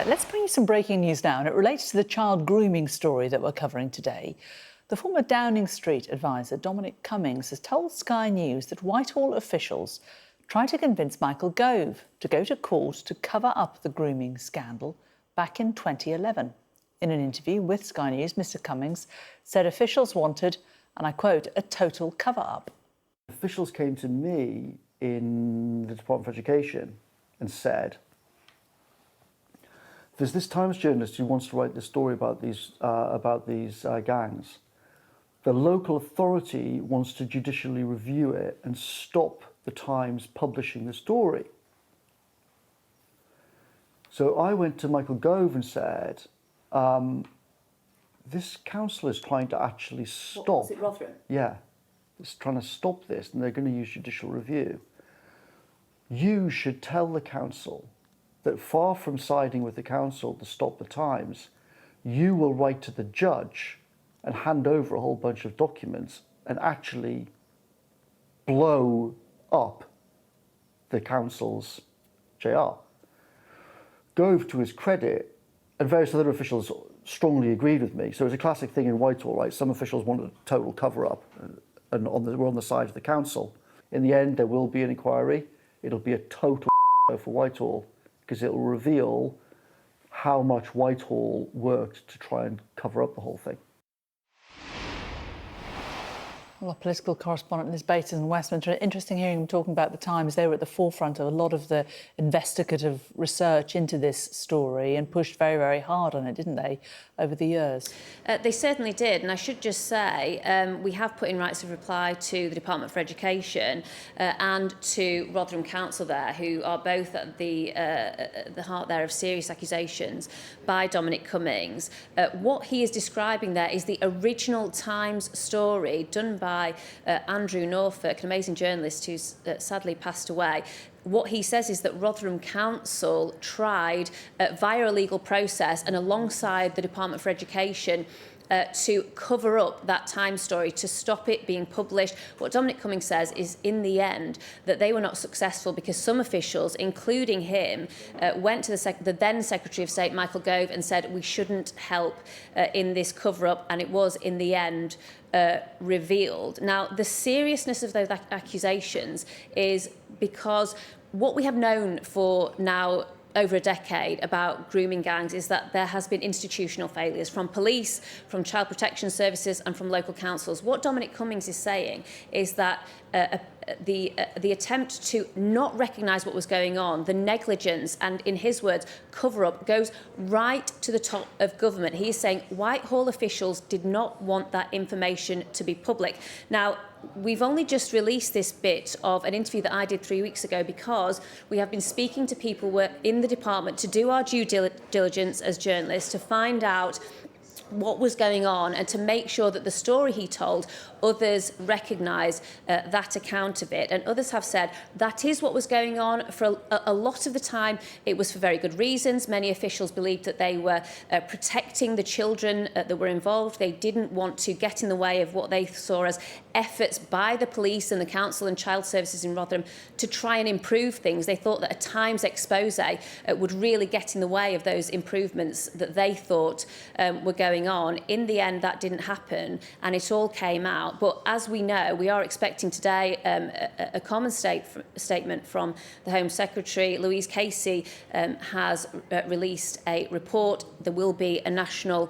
Let's bring you some breaking news now, and it relates to the child grooming story that we're covering today. The former Downing Street advisor, Dominic Cummings, has told Sky News that Whitehall officials tried to convince Michael Gove to go to court to cover up the grooming scandal back in 2011. In an interview with Sky News, Mr Cummings said officials wanted, and I quote, a total cover-up. Officials came to me in the Department of Education and said, there's this Times journalist who wants to write this story about these gangs. The local authority wants to judicially review it and stop the Times publishing the story. So I went to Michael Gove and said, this council is trying to actually stop. What, was it Rotherham? Yeah, it's trying to stop this, and they're going to use judicial review. You should tell the council that far from siding with the council to stop the Times, you will write to the judge and hand over a whole bunch of documents and actually blow up the council's JR. Gove, to his credit, and various other officials strongly agreed with me. So it's a classic thing in Whitehall, right? Some officials wanted a total cover-up and were on the side of the council. In the end, there will be an inquiry. It'll be a total for Whitehall, because it will reveal how much Whitehall worked to try and cover up the whole thing. Well, our political correspondent Liz Bates in Westminster. Interesting hearing him talking about the Times. They were at the forefront of a lot of the investigative research into this story and pushed very, very hard on it, didn't they, over the years? They certainly did, and I should just say we have put in rights of reply to the Department for Education and to Rotherham Council there, who are both at the heart there of serious accusations by Dominic Cummings. What he is describing there is the original Times story done by Andrew Norfolk, an amazing journalist who's sadly passed away. What he says is that Rotherham Council tried via a legal process and alongside the Department for Education to cover up that Times story, to stop it being published. What Dominic Cummings says is, in the end, that they were not successful because some officials, including him, went to the then Secretary of State, Michael Gove, and said we shouldn't help in this cover-up, and it was, in the end, revealed. Now, the seriousness of those accusations is because what we have known for now over a decade about grooming gangs is that there has been institutional failures from police, from child protection services and from local councils. What Dominic Cummings is saying is that the attempt to not recognise what was going on, the negligence and, in his words, cover-up, goes right to the top of government. He is saying Whitehall officials did not want that information to be public. Now, we've only just released this bit of an interview that I did 3 weeks ago because we have been speaking to people who were in the department to do our due diligence as journalists, to find out what was going on and to make sure that the story he told, others recognise that account of it. And others have said that is what was going on. For a lot of the time, it was for very good reasons. Many officials believed that they were protecting the children that were involved. They didn't want to get in the way of what they saw as efforts by the police and the council and child services in Rotherham to try and improve things. They thought that a Times expose would really get in the way of those improvements that they thought were going on. In the end, that didn't happen and it all came out. But as we know, we are expecting today a common statement from the Home Secretary. Louise Casey has released a report. There will be a national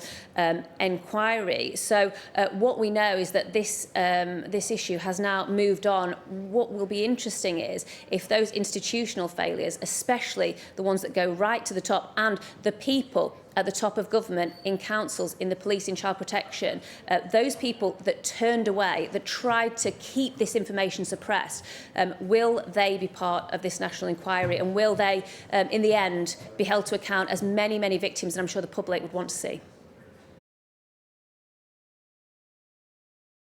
inquiry. So what we know is that this issue has now moved on. What will be interesting is if those institutional failures, especially the ones that go right to the top, and the people at the top of government, in councils, in the police, in child protection, those people that turned away, that tried to keep this information suppressed, will they be part of this national inquiry, and will they, in the end, be held to account as many, many victims, and I'm sure the public would want to see?